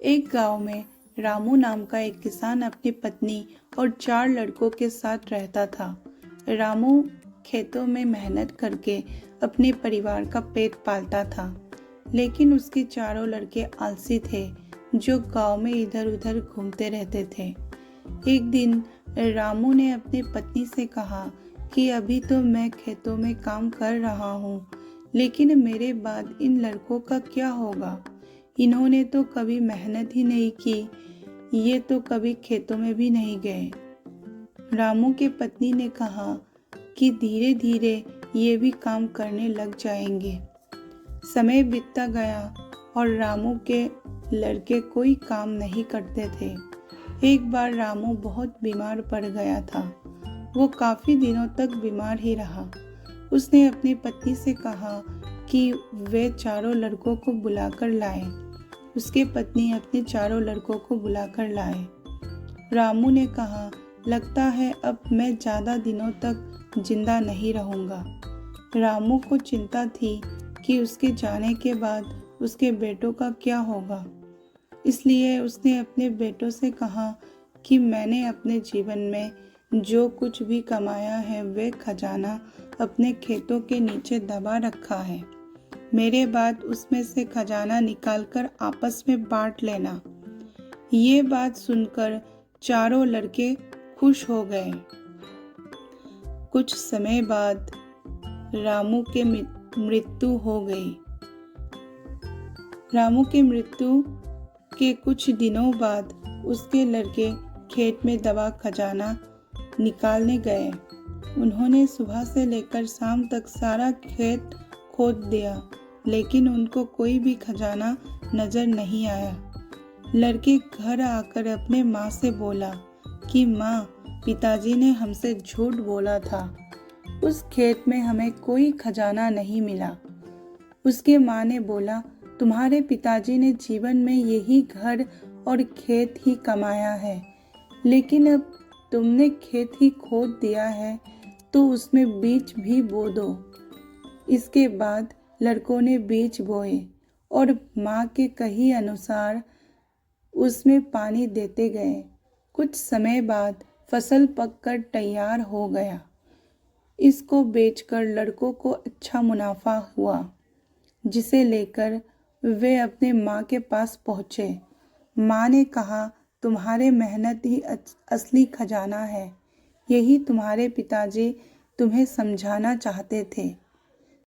एक गांव में रामू नाम का एक किसान अपनी पत्नी और 4 लड़कों के साथ रहता था। रामू खेतों में मेहनत करके अपने परिवार का पेट पालता था, लेकिन उसके चारों लड़के आलसी थे जो गांव में इधर उधर घूमते रहते थे। एक दिन रामू ने अपनी पत्नी से कहा कि अभी तो मैं खेतों में काम कर रहा हूँ, लेकिन मेरे बाद इन लड़कों का क्या होगा? इन्होंने तो कभी मेहनत ही नहीं की, ये तो कभी खेतों में भी नहीं गए। रामू के पत्नी ने कहा कि धीरे धीरे ये भी काम करने लग जाएंगे। समय बीतता गया और रामू के लड़के कोई काम नहीं करते थे। एक बार रामू बहुत बीमार पड़ गया था। वो काफी दिनों तक बीमार ही रहा। उसने अपनी पत्नी से कहा कि वे चारों लड़कों को बुलाकर लाए। उसकी पत्नी अपने चारों लड़कों को बुलाकर लाए। रामू ने कहा, लगता है अब मैं ज़्यादा दिनों तक जिंदा नहीं रहूँगा। रामू को चिंता थी कि उसके जाने के बाद उसके बेटों का क्या होगा। इसलिए उसने अपने बेटों से कहा कि मैंने अपने जीवन में जो कुछ भी कमाया है वे खजाना अपने खेतों के नीचे दबा रखा है। मेरे बाद उसमें से खजाना निकालकर आपस में बांट लेना। ये बात सुनकर चारों लड़के खुश हो गए। कुछ समय बाद रामू की मृत्यु हो गई। रामू की मृत्यु के कुछ दिनों बाद उसके लड़के खेत में दबा खजाना निकालने गए। उन्होंने सुबह से लेकर शाम तक सारा खेत खोद दिया, लेकिन उनको कोई भी खजाना नजर नहीं आया। लड़के घर आकर अपने माँ से बोला कि माँ, पिताजी ने हमसे झूठ बोला था, उस खेत में हमें कोई खजाना नहीं मिला। उसके माँ ने बोला, तुम्हारे पिताजी ने जीवन में यही घर और खेत ही कमाया है, लेकिन अब तुमने खेत ही खोद दिया है तो उसमें बीज भी बो दो। इसके बाद लड़कों ने बीज बोए और माँ के कहे अनुसार उसमें पानी देते गए। कुछ समय बाद फसल पककर तैयार हो गया। इसको बेचकर लड़कों को अच्छा मुनाफा हुआ, जिसे लेकर वे अपने माँ के पास पहुँचे। माँ ने कहा, तुम्हारे मेहनत ही असली खजाना है। यही तुम्हारे पिताजी तुम्हें समझाना चाहते थे।